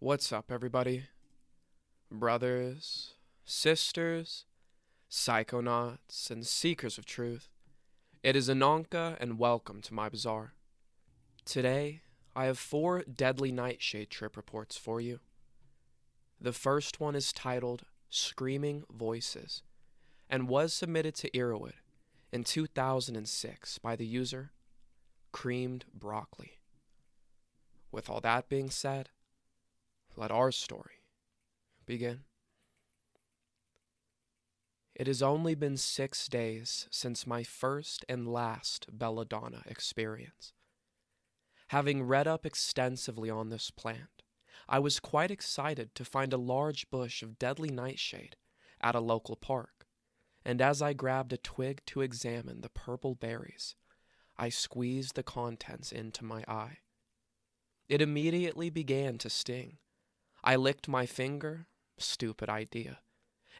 What's up, everybody? Brothers, sisters, psychonauts, and seekers of truth. It is Ananka, and welcome to my bazaar. Today, I have 4 deadly Nightshade trip reports for you. The first one is titled Screaming Voices, and was submitted to Irwood in 2006 by the user Creamed Broccoli. With all that being said, let our story begin. It has only been 6 days since my first and last Belladonna experience. Having read up extensively on this plant, I was quite excited to find a large bush of deadly nightshade at a local park, and as I grabbed a twig to examine the purple berries, I squeezed the contents into my eye. It immediately began to sting. I licked my finger, stupid idea,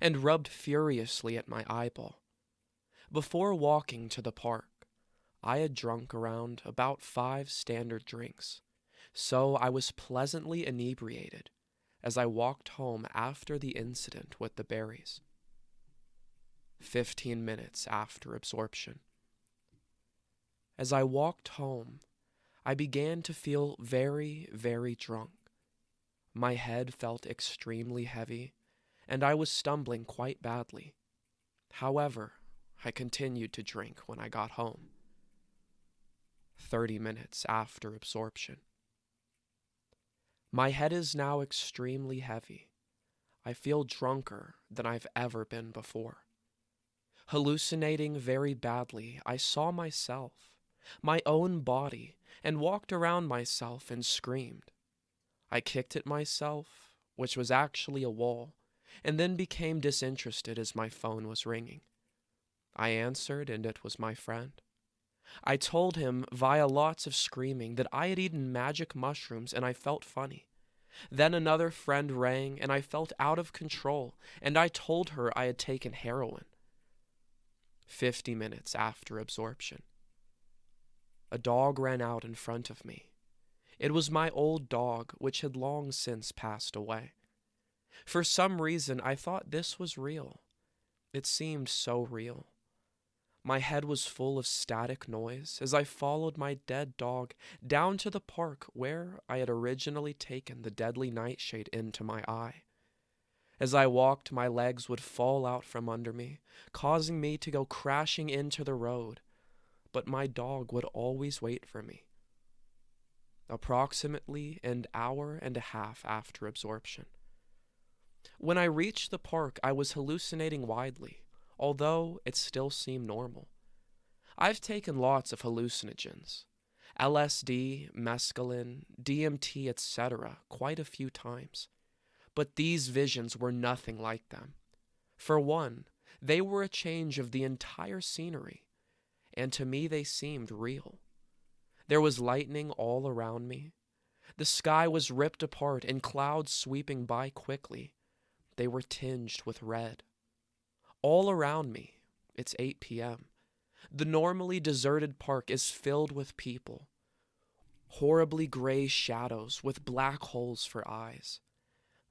and rubbed furiously at my eyeball. Before walking to the park, I had drunk around about 5 standard drinks, so I was pleasantly inebriated as I walked home after the incident with the berries. 15 minutes after absorption. As I walked home, I began to feel very, very drunk. My head felt extremely heavy, and I was stumbling quite badly. However, I continued to drink when I got home. 30 minutes after absorption. My head is now extremely heavy. I feel drunker than I've ever been before. Hallucinating very badly, I saw myself, my own body, and walked around myself and screamed. I kicked at myself, which was actually a wall, and then became disinterested as my phone was ringing. I answered, and it was my friend. I told him via lots of screaming that I had eaten magic mushrooms and I felt funny. Then another friend rang and I felt out of control, and I told her I had taken heroin. 50 minutes after absorption. A dog ran out in front of me. It was my old dog, which had long since passed away. For some reason, I thought this was real. It seemed so real. My head was full of static noise as I followed my dead dog down to the park where I had originally taken the deadly nightshade into my eye. As I walked, my legs would fall out from under me, causing me to go crashing into the road, but my dog would always wait for me. Approximately an hour and a half after absorption. When I reached the park, I was hallucinating widely, although it still seemed normal. I've taken lots of hallucinogens, LSD, mescaline, DMT, etc., quite a few times, but these visions were nothing like them. For one, they were a change of the entire scenery, and to me they seemed real. There was lightning all around me. The sky was ripped apart and clouds sweeping by quickly. They were tinged with red. All around me, it's 8 p.m. The normally deserted park is filled with people. Horribly gray shadows with black holes for eyes.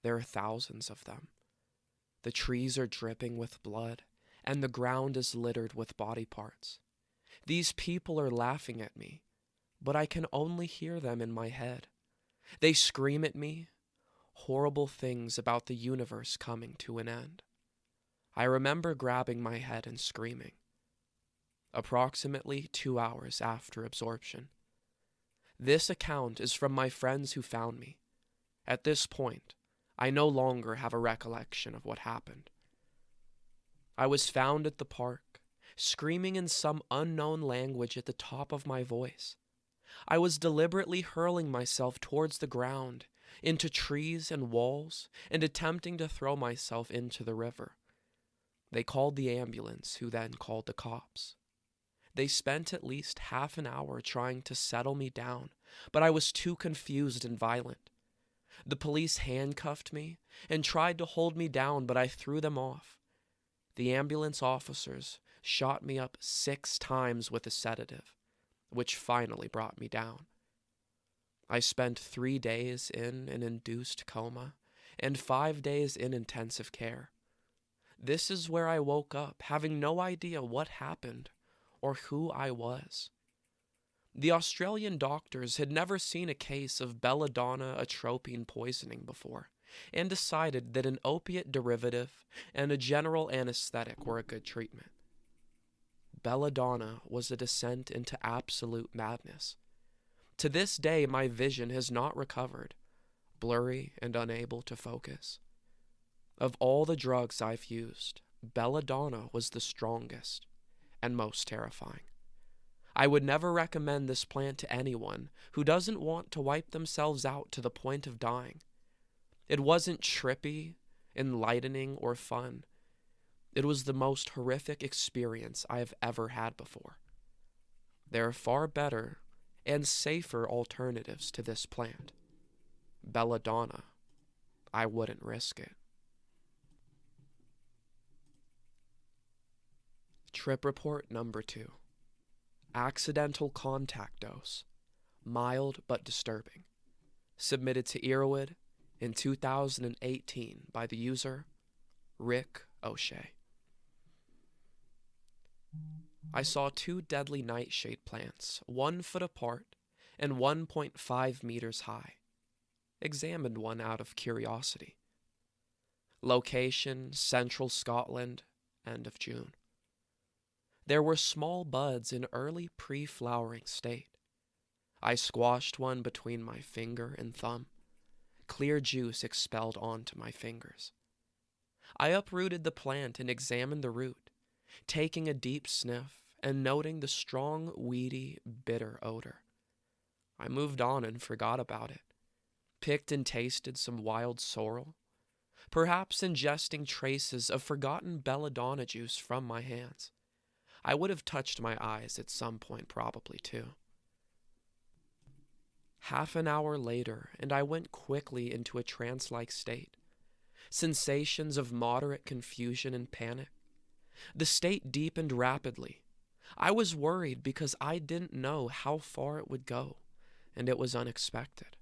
There are thousands of them. The trees are dripping with blood, and the ground is littered with body parts. These people are laughing at me, but I can only hear them in my head. They scream at me, horrible things about the universe coming to an end. I remember grabbing my head and screaming. Approximately 2 hours after absorption. This account is from my friends who found me. At this point, I no longer have a recollection of what happened. I was found at the park, screaming in some unknown language at the top of my voice. I was deliberately hurling myself towards the ground, into trees and walls, and attempting to throw myself into the river. They called the ambulance, who then called the cops. They spent at least half an hour trying to settle me down, but I was too confused and violent. The police handcuffed me and tried to hold me down, but I threw them off. The ambulance officers shot me up 6 times with a sedative, which finally brought me down. I spent 3 days in an induced coma and 5 days in intensive care. This is where I woke up, having no idea what happened or who I was. The Australian doctors had never seen a case of belladonna atropine poisoning before, and decided that an opiate derivative and a general anesthetic were a good treatment. Belladonna was a descent into absolute madness. To this day, my vision has not recovered, blurry and unable to focus. Of all the drugs I've used, belladonna was the strongest and most terrifying. I would never recommend this plant to anyone who doesn't want to wipe themselves out to the point of dying. It wasn't trippy, enlightening, or fun. It was the most horrific experience I have ever had before. There are far better and safer alternatives to this plant. Belladonna, I wouldn't risk it. Trip report number 2. Accidental contact dose. Mild but disturbing. Submitted to Earwood in 2018 by the user Rick O'Shea. I saw 2 deadly nightshade plants, 1 foot apart and 1.5 meters high. Examined one out of curiosity. Location, central Scotland, end of June. There were small buds in early pre-flowering state. I squashed one between my finger and thumb. Clear juice expelled onto my fingers. I uprooted the plant and examined the root, taking a deep sniff and noting the strong, weedy, bitter odor. I moved on and forgot about it. Picked and tasted some wild sorrel, perhaps ingesting traces of forgotten belladonna juice from my hands. I would have touched my eyes at some point probably too. Half an hour later, and I went quickly into a trance-like state. Sensations of moderate confusion and panic. The state deepened rapidly. I was worried because I didn't know how far it would go, and it was unexpected.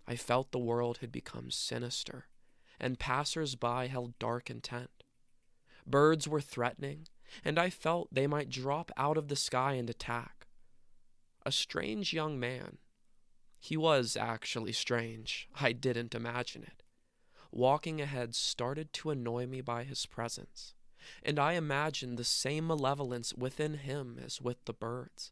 I felt the world had become sinister, and passers-by held dark intent. Birds were threatening, and I felt they might drop out of the sky and attack. A strange young man. He was actually strange. I didn't imagine it. Walking ahead started to annoy me by his presence, and I imagined the same malevolence within him as with the birds.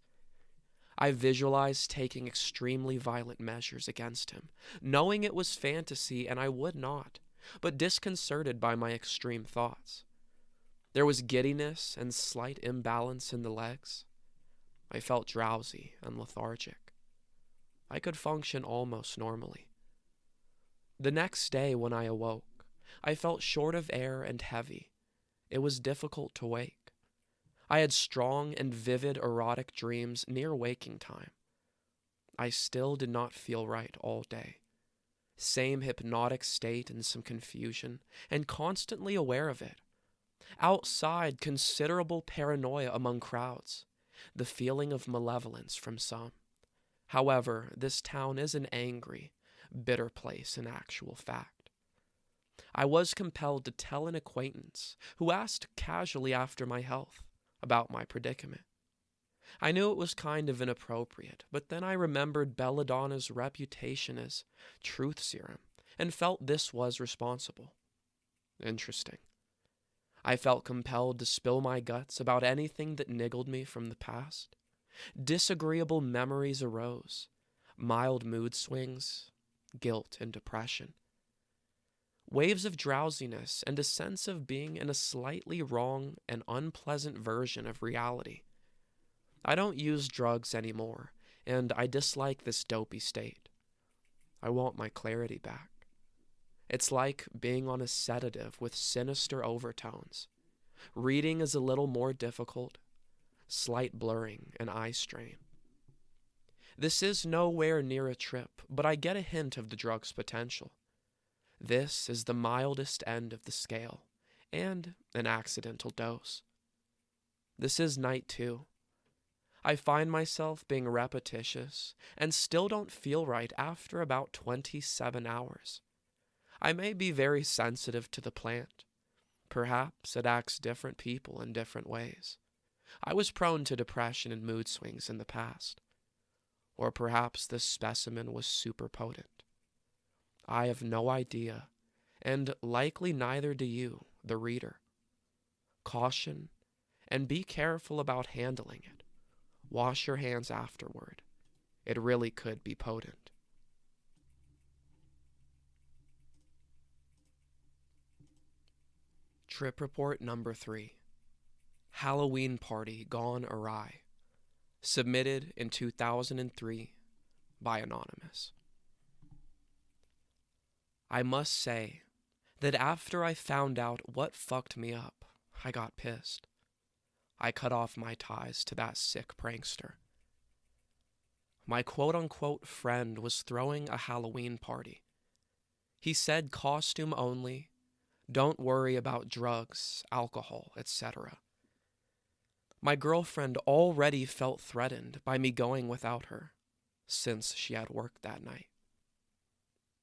I visualized taking extremely violent measures against him, knowing it was fantasy and I would not, but disconcerted by my extreme thoughts. There was giddiness and slight imbalance in the legs. I felt drowsy and lethargic. I could function almost normally. The next day when I awoke, I felt short of air and heavy. It was difficult to wake. I had strong and vivid erotic dreams near waking time. I still did not feel right all day. Same hypnotic state and some confusion, and constantly aware of it. Outside, considerable paranoia among crowds, the feeling of malevolence from some. However, this town is an angry, bitter place in actual fact. I was compelled to tell an acquaintance who asked casually after my health about my predicament. I knew it was kind of inappropriate, but then I remembered Belladonna's reputation as truth serum and felt this was responsible. Interesting. I felt compelled to spill my guts about anything that niggled me from the past. Disagreeable memories arose, mild mood swings, guilt and depression. Waves of drowsiness and a sense of being in a slightly wrong and unpleasant version of reality. I don't use drugs anymore, and I dislike this dopey state. I want my clarity back. It's like being on a sedative with sinister overtones. Reading is a little more difficult, slight blurring and eye strain. This is nowhere near a trip, but I get a hint of the drug's potential. This is the mildest end of the scale, and an accidental dose. This is night 2. I find myself being repetitious and still don't feel right after about 27 hours. I may be very sensitive to the plant. Perhaps it acts different people in different ways. I was prone to depression and mood swings in the past. Or perhaps this specimen was super potent. I have no idea, and likely neither do you, the reader. Caution, and be careful about handling it. Wash your hands afterward. It really could be potent. Trip report number 3. Halloween party gone awry. Submitted in 2003 by Anonymous. I must say that after I found out what fucked me up, I got pissed. I cut off my ties to that sick prankster. My quote-unquote friend was throwing a Halloween party. He said costume only, don't worry about drugs, alcohol, etc. My girlfriend already felt threatened by me going without her, since she had work that night.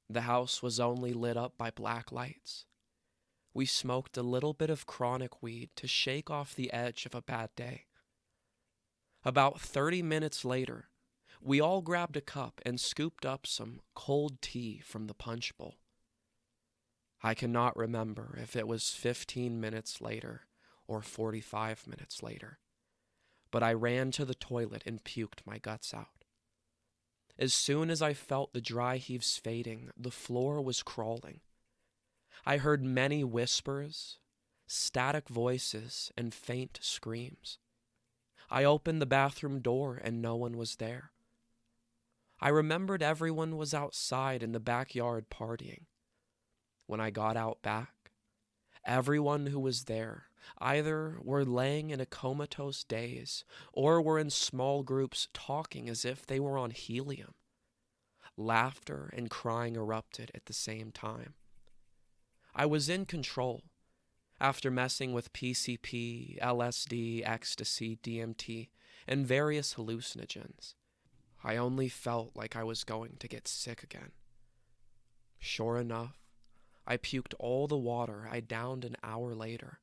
The house was only lit up by black lights. We smoked a little bit of chronic weed to shake off the edge of a bad day. About 30 minutes later, we all grabbed a cup and scooped up some cold tea from the punch bowl. I cannot remember if it was 15 minutes later or 45 minutes later, but I ran to the toilet and puked my guts out. As soon as I felt the dry heaves fading, the floor was crawling. I heard many whispers, static voices, and faint screams. I opened the bathroom door and no one was there. I remembered everyone was outside in the backyard partying. When I got out back, everyone who was there either were laying in a comatose daze or were in small groups talking as if they were on helium. Laughter and crying erupted at the same time. I was in control. After messing with PCP, LSD, ecstasy, DMT, and various hallucinogens, I only felt like I was going to get sick again. Sure enough, I puked all the water I downed an hour later.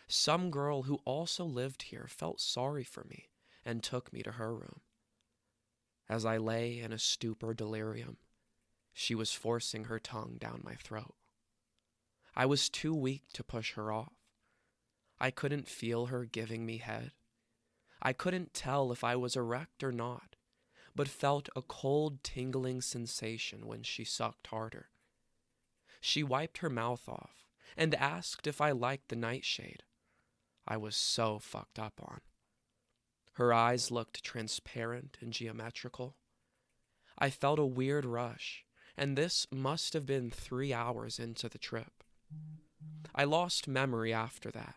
Some girl who also lived here felt sorry for me and took me to her room. As I lay in a stupor delirium, she was forcing her tongue down my throat. I was too weak to push her off. I couldn't feel her giving me head. I couldn't tell if I was erect or not, but felt a cold, tingling sensation when she sucked harder. She wiped her mouth off and asked if I liked the Nightshade. I was so fucked up on. Her eyes looked transparent and geometrical. I felt a weird rush, and this must have been 3 hours into the trip. I lost memory after that,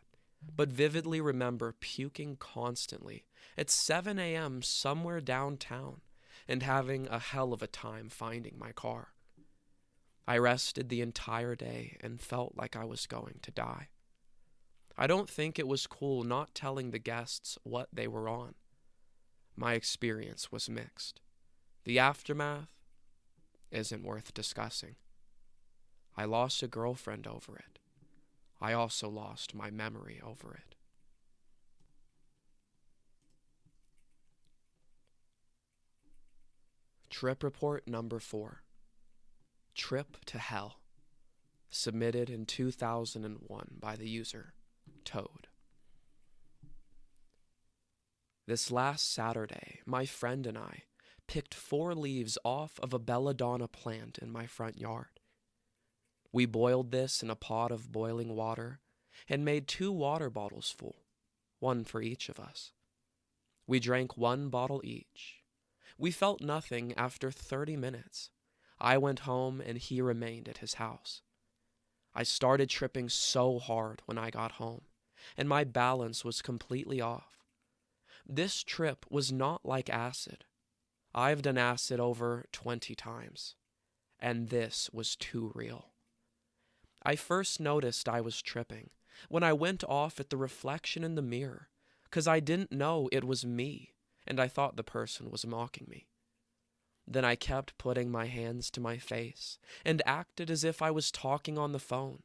but vividly remember puking constantly at 7 a.m. somewhere downtown and having a hell of a time finding my car. I rested the entire day and felt like I was going to die. I don't think it was cool not telling the guests what they were on. My experience was mixed. The aftermath isn't worth discussing. I lost a girlfriend over it. I also lost my memory over it. Trip report number 4. Trip to Hell. Submitted in 2001 by the user Toad. This last Saturday, my friend and I picked 4 leaves off of a Belladonna plant in my front yard. We boiled this in a pot of boiling water and made 2 water bottles full, one for each of us. We drank 1 bottle each. We felt nothing after 30 minutes. I went home and he remained at his house. I started tripping so hard when I got home, and my balance was completely off. This trip was not like acid. I've done acid over 20 times, and this was too real. I first noticed I was tripping when I went off at the reflection in the mirror, 'cause I didn't know it was me, and I thought the person was mocking me. Then I kept putting my hands to my face and acted as if I was talking on the phone.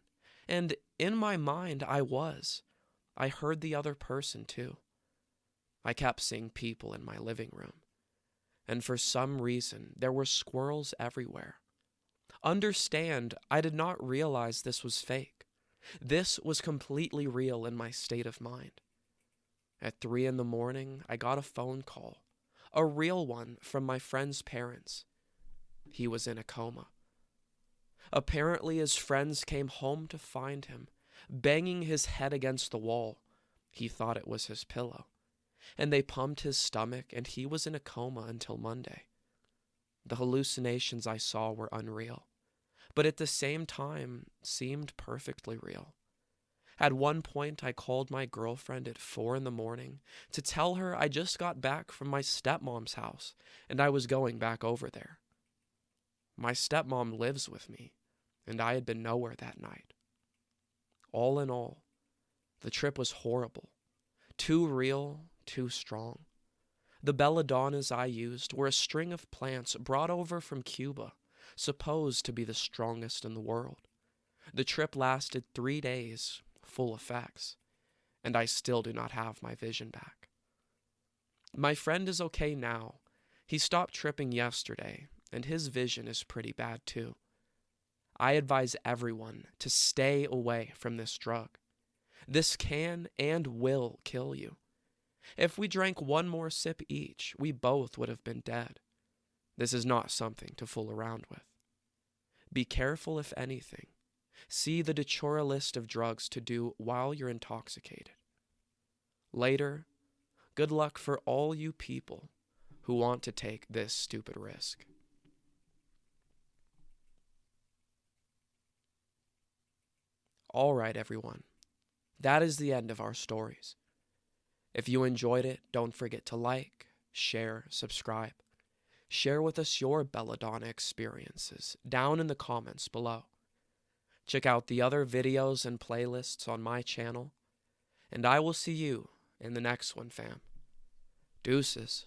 And in my mind, I was. I heard the other person too. I kept seeing people in my living room. And for some reason, there were squirrels everywhere. Understand, I did not realize this was fake. This was completely real in my state of mind. At 3 a.m, I got a phone call, a real one from my friend's parents. He was in a coma. Apparently, his friends came home to find him, banging his head against the wall. He thought it was his pillow. And they pumped his stomach, and he was in a coma until Monday. The hallucinations I saw were unreal, but at the same time seemed perfectly real. At one point, I called my girlfriend at 4 a.m. to tell her I just got back from my stepmom's house and I was going back over there. My stepmom lives with me, and I had been nowhere that night. All in all, the trip was horrible. Too real, too strong. The belladonnas I used were a string of plants brought over from Cuba, supposed to be the strongest in the world. The trip lasted 3 days, full effects, and I still do not have my vision back. My friend is okay now. He stopped tripping yesterday, and his vision is pretty bad too. I advise everyone to stay away from this drug. This can and will kill you. If we drank one more sip each, we both would have been dead. This is not something to fool around with. Be careful if anything. See the Datura list of drugs to do while you're intoxicated. Later, good luck for all you people who want to take this stupid risk. All right, everyone. That is the end of our stories. If you enjoyed it, don't forget to like, share, subscribe. Share with us your Belladonna experiences down in the comments below. Check out the other videos and playlists on my channel, and I will see you in the next one, fam. Deuces.